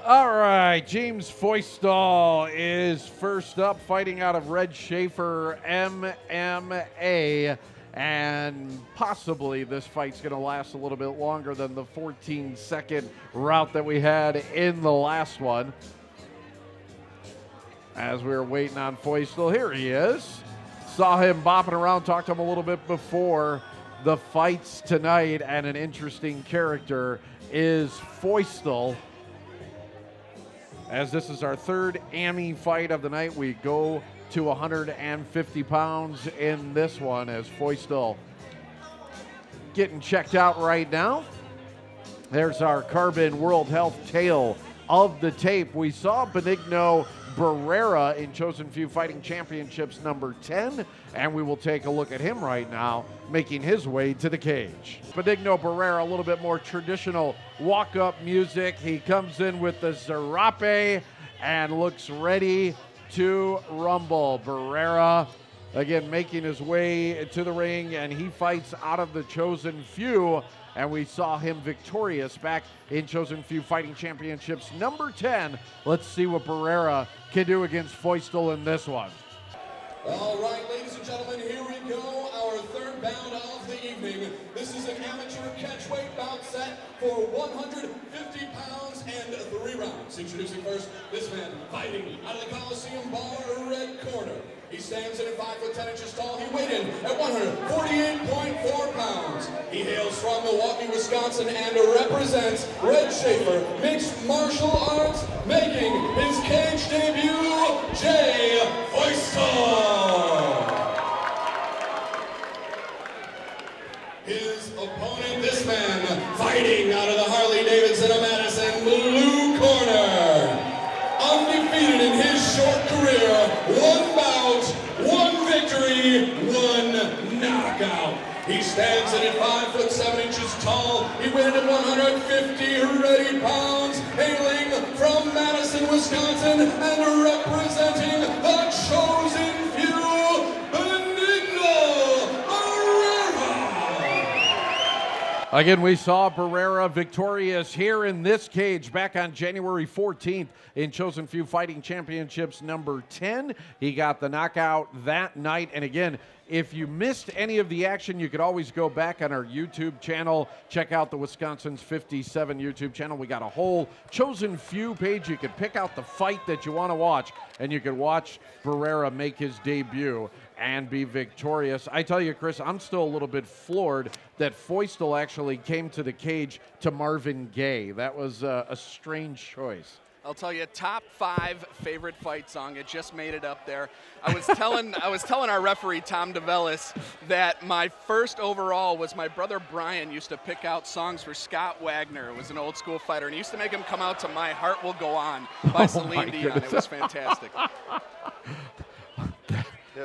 All right, James Feustel is first up, fighting out of Red Schaefer MMA. And possibly this fight's going to last a little bit longer than the 14-second route that we had in the last one. As we were waiting on Feustel, here he is. Saw him bopping around, talked to him a little bit before the fights tonight, and an interesting character is Feustel. As this is our third AMI fight of the night, we go to 150 pounds in this one as Feustel getting checked out right now. There's our Carbon World Health tale of the tape. We saw Benigno Barrera in Chosen Few Fighting Championships number 10, and we will take a look at him right now, making his way to the cage. Benigno Barrera, a little bit more traditional walk-up music. He comes in with the Zarape and looks ready to rumble. Barrera, again, making his way to the ring, and he fights out of the Chosen Few. And we saw him victorious back in Chosen Few Fighting Championships number 10. Let's see what Barrera can do against Feustel in this one. All right, ladies and gentlemen, here we go. Our third bout of the evening. This is an amateur catchweight bout set for 150 pounds and 3 rounds. Introducing first, this man fighting out of the Coliseum Bar, red corner. He stands in at 5'10" tall. He weighed in at 148.4 pounds. He hails from Milwaukee, Wisconsin, and represents Red Schaefer Mixed Martial Arts, making his cage debut, Jay Feustel. His opponent, this man, fighting out of the Harley-Davidson of Madison, blue corner. Undefeated in his short career, 1 bout, 1 victory, 1 knockout. He stands in at 5'7" tall. He weighed at 150 ready pounds, hailing from Madison, Wisconsin, and representing the Chosen Few, Benigno Barrera. Again, we saw Barrera victorious here in this cage back on January 14th in Chosen Few Fighting Championships number 10. He got the knockout that night. And again, if you missed any of the action, you could always go back on our YouTube channel. Check out the Wisconsin's 57 YouTube channel. We got a whole Chosen Few page. You could pick out the fight that you want to watch, and you could watch Barrera make his debut and be victorious. I tell you, Chris, I'm still a little bit floored that Feustel actually came to the cage to Marvin Gaye. That was a strange choice. I'll tell you, top 5 favorite fight song. It just made it up there. I was telling our referee Tom DeVellis that my first overall was my brother Brian used to pick out songs for Scott Wagner. It was an old school fighter, and he used to make him come out to "My Heart Will Go On" by Celine Dion. It was fantastic.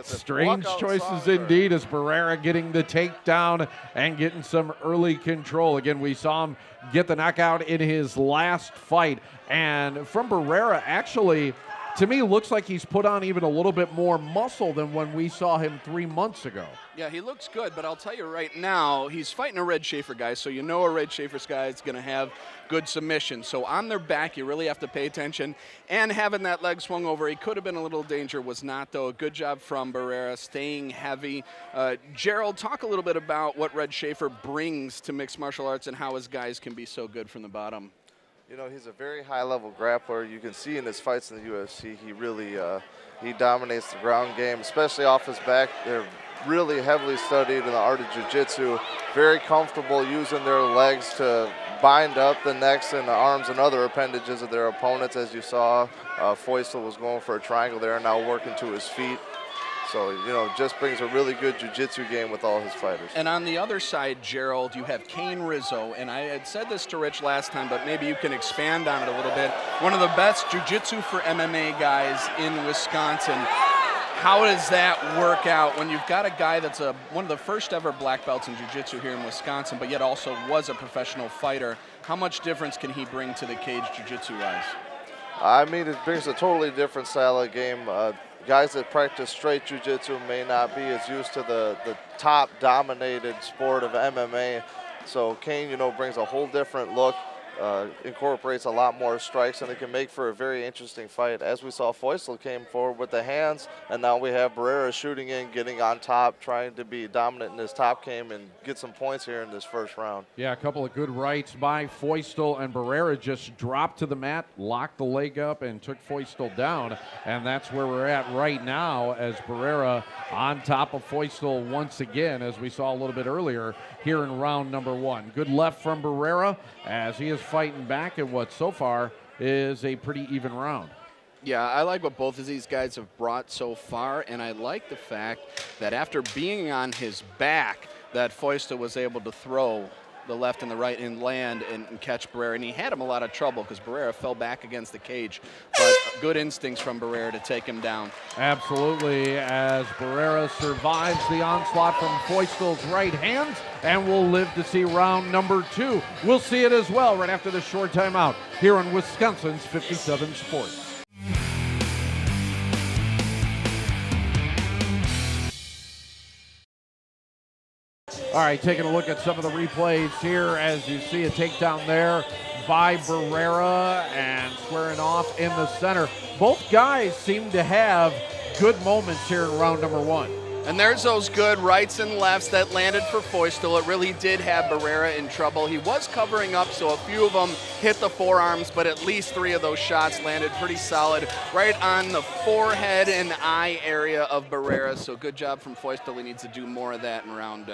Strange choices indeed, as Barrera getting the takedown and getting some early control. Again, we saw him get the knockout in his last fight. And from Barrera, actually, to me, looks like he's put on even a little bit more muscle than when we saw him 3 months ago. Yeah, he looks good, but I'll tell you right now, he's fighting a Red Schaefer guy, so you know a Red Schaefer's guy is going to have good submission. So on their back, you really have to pay attention. And having that leg swung over, he could have been a little danger, was not, though. Good job from Barrera, staying heavy. Gerald, talk a little bit about what Red Schaefer brings to mixed martial arts and how his guys can be so good from the bottom. You know, he's a very high-level grappler. You can see in his fights in the UFC, he really he dominates the ground game, especially off his back. They're really heavily studied in the art of jiu-jitsu, very comfortable using their legs to bind up the necks and the arms and other appendages of their opponents. As you saw, Feustel was going for a triangle there, now working to his feet. So, you know, just brings a really good jiu-jitsu game with all his fighters. And on the other side, Gerald, you have Kane Rizzo. And I had said this to Rich last time, but maybe you can expand on it a little bit. One of the best jiu-jitsu for MMA guys in Wisconsin. How does that work out when you've got a guy that's one of the first ever black belts in jiu-jitsu here in Wisconsin, but yet also was a professional fighter? How much difference can he bring to the cage jiu-jitsu-wise? I mean, it brings a totally different style of game. Guys that practice straight jiu-jitsu may not be as used to the top dominated sport of MMA. So Kane, you know, brings a whole different look. incorporates a lot more strikes, and it can make for a very interesting fight. As we saw, Feustel came forward with the hands, and now we have Barrera shooting in, getting on top, trying to be dominant in his top game and get some points here in this first round. Yeah, a couple of good rights by Feustel, and Barrera just dropped to the mat, locked the leg up, and took Feustel down. And that's where we're at right now, as Barrera on top of Feustel once again, as we saw a little bit earlier here in round number 1. Good left from Barrera as he is fighting back in what so far is a pretty even round. Yeah, I like what both of these guys have brought so far, and I like the fact that after being on his back, that Feustel was able to throw the left and the right and land and catch Barrera, and he had him a lot of trouble because Barrera fell back against the cage, but good instincts from Barrera to take him down. Absolutely, as Barrera survives the onslaught from Feustel's right hands, and we'll live to see round number 2. We'll see it as well right after this short timeout here on Wisconsin's 57 Sports. All right, taking a look at some of the replays here as you see a takedown there by Barrera and squaring off in the center. Both guys seem to have good moments here in round number 1. And there's those good rights and lefts that landed for Feustel. It really did have Barrera in trouble. He was covering up, so a few of them hit the forearms, but at least 3 of those shots landed pretty solid right on the forehead and eye area of Barrera. So good job from Feustel. He needs to do more of that in round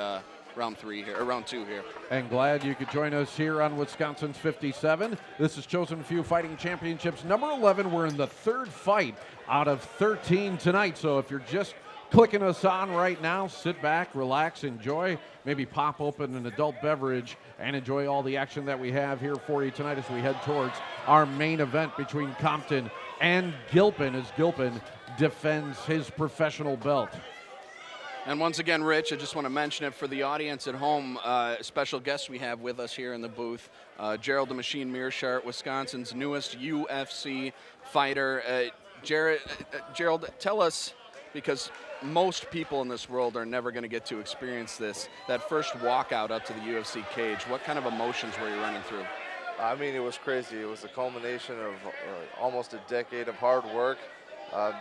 3 here, or round 2 here. And glad you could join us here on Wisconsin's 57. This is Chosen Few Fighting Championships number 11. We're in the 3rd fight out of 13 tonight. So if you're just clicking us on right now, sit back, relax, enjoy, maybe pop open an adult beverage and enjoy all the action that we have here for you tonight as we head towards our main event between Compton and Gilpin, as Gilpin defends his professional belt. And once again, Rich, I just want to mention it for the audience at home, special guest we have with us here in the booth, Gerald the Machine Mearshart, Wisconsin's newest UFC fighter. Gerald, tell us, because most people in this world are never going to get to experience this, that first walkout up to the UFC cage. What kind of emotions were you running through? I mean, it was crazy. It was a culmination of almost a decade of hard work.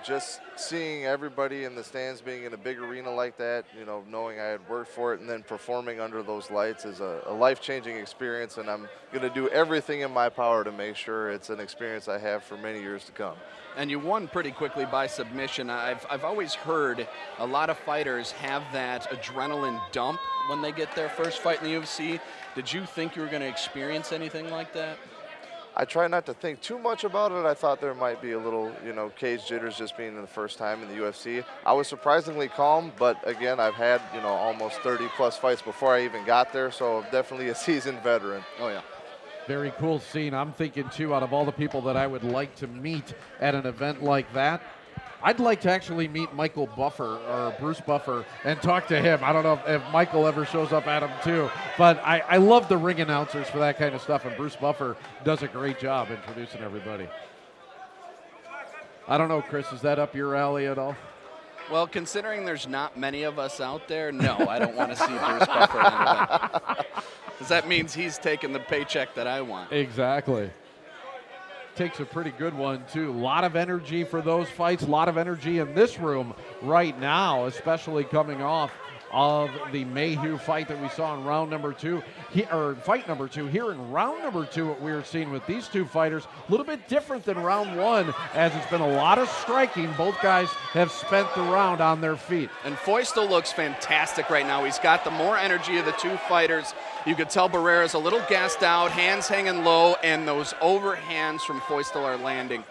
Just seeing everybody in the stands, being in a big arena like that, you know, knowing I had worked for it and then performing under those lights is a life-changing experience, and I'm going to do everything in my power to make sure it's an experience I have for many years to come. And you won pretty quickly by submission. I've always heard a lot of fighters have that adrenaline dump when they get their first fight in the UFC. Did you think you were going to experience anything like that? I try not to think too much about it. I thought there might be a little, cage jitters just being the first time in the UFC. I was surprisingly calm, but again, I've had, almost 30-plus fights before I even got there, so definitely a seasoned veteran. Oh, yeah. Very cool scene. I'm thinking, too, out of all the people that I would like to meet at an event like that, I'd like to actually meet Michael Buffer, or Bruce Buffer, and talk to him. I don't know if Michael ever shows up at him, too. But I love the ring announcers for that kind of stuff, and Bruce Buffer does a great job introducing everybody. I don't know, Chris, is that up your alley at all? Well, considering there's not many of us out there, no, I don't want to see Bruce Buffer at an event. Because that means he's taking the paycheck that I want. Exactly. Takes a pretty good one, too. A lot of energy for those fights, a lot of energy in this room right now, especially coming off of the Mayhew fight that we saw in round number 2, fight number 2. Here in round number 2, what we are seeing with these two fighters, a little bit different than round 1, as it's been a lot of striking. Both guys have spent the round on their feet. And Feustel looks fantastic right now. He's got the more energy of the two fighters. You could tell Barrera's a little gassed out, hands hanging low, and those overhands from Feustel are landing.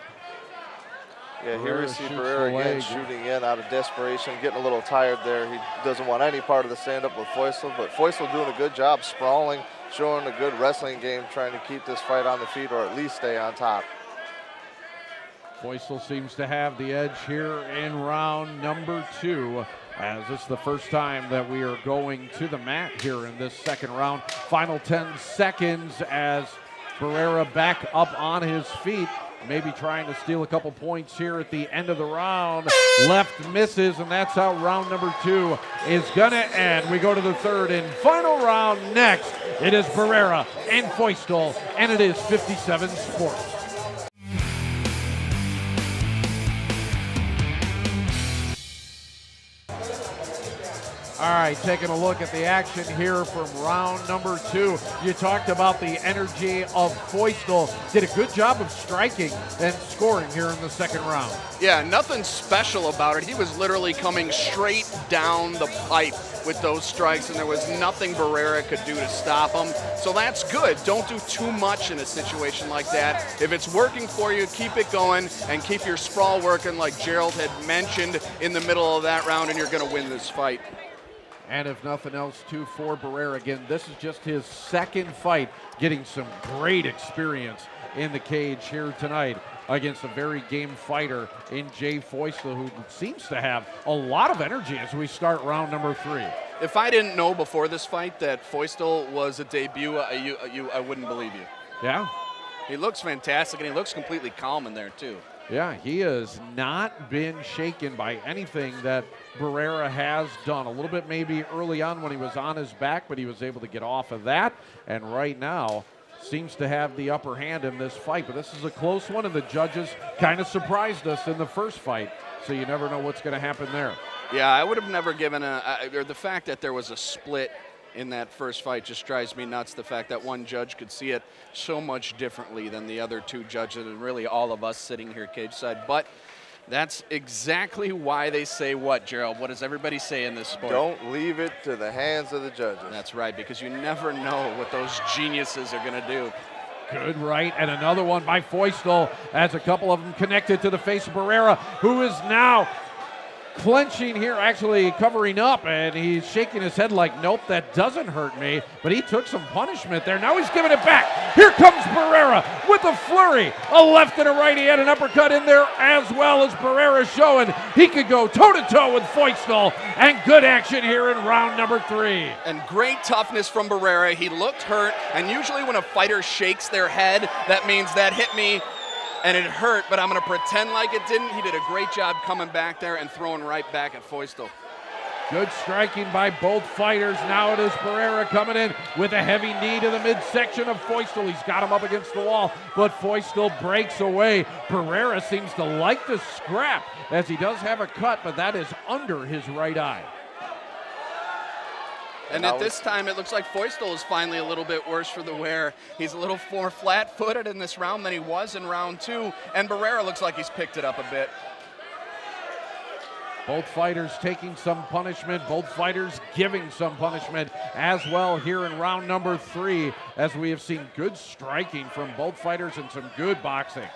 Yeah, here we see Barrera again shooting in out of desperation, getting a little tired there. He doesn't want any part of the stand-up with Feustel, but Feustel doing a good job sprawling, showing a good wrestling game, trying to keep this fight on the feet or at least stay on top. Feustel seems to have the edge here in round number 2, as this is the first time that we are going to the mat here in this second round. Final 10 seconds as Barrera back up on his feet, maybe trying to steal a couple points here at the end of the round. Left misses, and that's how round number 2 is going to end. We go to the third and final round next It is Barrera and Feustel, and it is 57 Sports. All right, taking a look at the action here from round number 2. You talked about the energy of Feustel. Did a good job of striking and scoring here in the second round. Yeah, nothing special about it. He was literally coming straight down the pipe with those strikes, and there was nothing Barrera could do to stop him. So that's good. Don't do too much in a situation like that. If it's working for you, keep it going and keep your sprawl working like Gerald had mentioned in the middle of that round, and you're going to win this fight. And if nothing else, too, for Barrera, again, this is just his second fight, getting some great experience in the cage here tonight against a very game fighter in Jay Feustel, who seems to have a lot of energy as we start round number 3. If I didn't know before this fight that Feustel was a debut, I wouldn't believe you. Yeah? He looks fantastic, and he looks completely calm in there, too. Yeah, he has not been shaken by anything that Barrera has done. A little bit maybe early on when he was on his back, but he was able to get off of that. And right now seems to have the upper hand in this fight. But this is a close one, and the judges kind of surprised us in the first fight. So you never know what's going to happen there. Yeah, I would have never given or the fact that there was a split in that first fight just drives me nuts. The fact that one judge could see it so much differently than the other two judges, and really all of us sitting here cage side. But that's exactly why they say what, Gerald? What does everybody say in this sport? Don't leave it to the hands of the judges. That's right, because you never know what those geniuses are going to do. Good right, and another one by Feustel as a couple of them connected to the face of Barrera, who is now clenching here, actually covering up, and he's shaking his head like, nope, that doesn't hurt me. But he took some punishment there. Now he's giving it back. Here comes Barrera with a flurry. A left and a right. He had an uppercut in there as well, as Barrera showing he could go toe-to-toe with Feustel. And good action here in round number 3. And great toughness from Barrera. He looked hurt, and usually when a fighter shakes their head, that means that hit me and it hurt, but I'm going to pretend like it didn't. He did a great job coming back there and throwing right back at Feustel. Good striking by both fighters. Now it is Barrera coming in with a heavy knee to the midsection of Feustel. He's got him up against the wall, but Feustel breaks away. Barrera seems to like to scrap, as he does have a cut, but that is under his right eye. And at this time, it looks like Feustel is finally a little bit worse for the wear. He's a little more flat-footed in this round than he was in round 2, and Barrera looks like he's picked it up a bit. Both fighters taking some punishment, both fighters giving some punishment as well here in round number 3, as we have seen good striking from both fighters and some good boxing.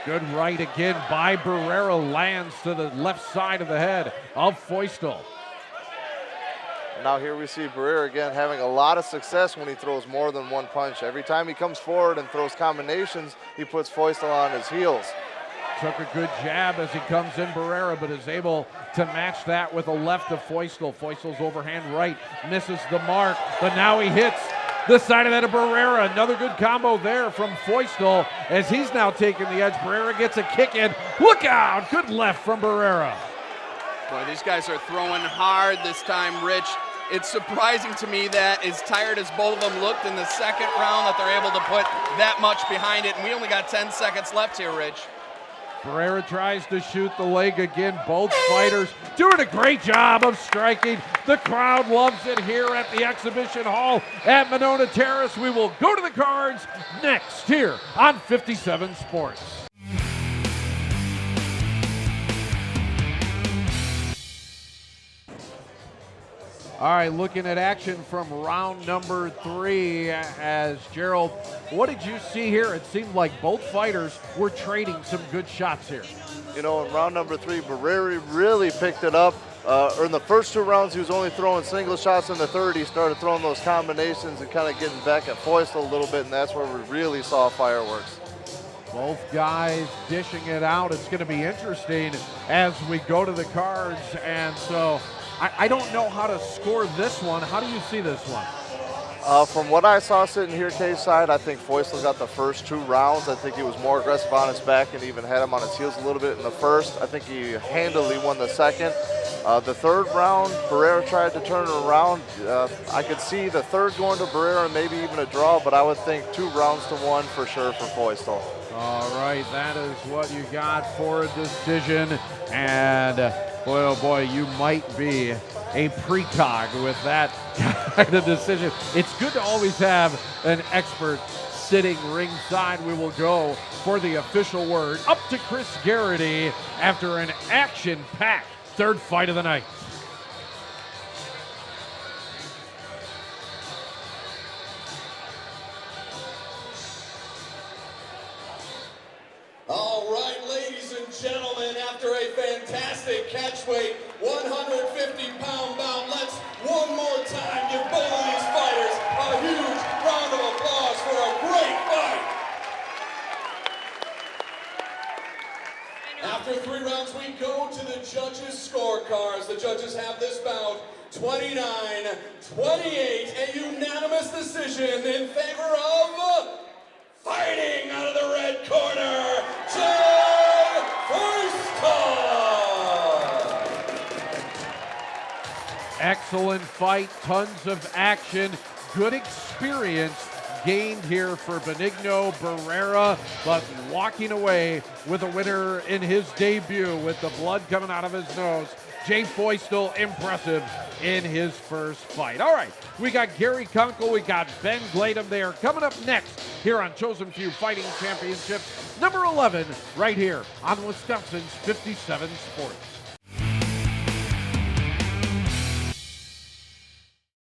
Good right again by Barrera, lands to the left side of the head of Feustel. Now here we see Barrera again having a lot of success when he throws more than one punch. Every time he comes forward and throws combinations, he puts Feustel on his heels. Took a good jab as he comes in, Barrera, but is able to match that with a left of Feustel. Feustel's overhand right misses the mark, but now he hits the side of that of Barrera. Another good combo there from Feustel as he's now taking the edge. Barrera gets a kick in. Look out! Good left from Barrera. Boy, these guys are throwing hard this time, Rich. It's surprising to me that as tired as both of them looked in the second round that they're able to put that much behind it, and we only got 10 seconds left here, Rich. Barrera tries to shoot the leg again. Both fighters doing a great job of striking. The crowd loves it here at the exhibition hall at Monona Terrace. We will go to the cards next here on 57 Sports. All right, looking at action from round number 3 as Gerald, what did you see here? It seemed like both fighters were trading some good shots here. You know, in round number 3, Barrera really picked it up. In the first 2 rounds, he was only throwing single shots. In the third, he started throwing those combinations and kind of getting back at Feustel a little bit, and that's where we really saw fireworks. Both guys dishing it out. It's going to be interesting as we go to the cards, and so I don't know how to score this one. How do you see this one? From what I saw sitting here cage side, I think Feustel got the first 2 rounds. I think he was more aggressive on his back and even had him on his heels a little bit in the first. I think he handily won the second. The third round, Barrera tried to turn it around. I could see the third going to Barrera and maybe even a draw, but I would think 2 rounds to 1 for sure for Feustel. All right, that is what you got for a decision. And boy, oh boy, you might be a precog with that kind of decision. It's good to always have an expert sitting ringside. We will go for the official word up to Chris Garrity after an action-packed third fight of the night. All right, ladies and gentlemen, after a fantastic catchweight 150-pound bout, let's one more time give both of these fighters a huge round of applause for a great fight. After 3 rounds, we go to the judges' scorecards. The judges have this bout 29-28, a unanimous decision in favor of fighting out of the red corner, Jay Feustel. Excellent fight, tons of action, good experience gained here for Benigno Barrera, but walking away with a winner in his debut with the blood coming out of his nose. Jay Feustel, impressive in his first fight. All right, we got Gary Kunkel, we got Ben Gladem there. Coming up next here on Chosen Few Fighting Championship, number 11, right here on Wisconsin's 57 Sports.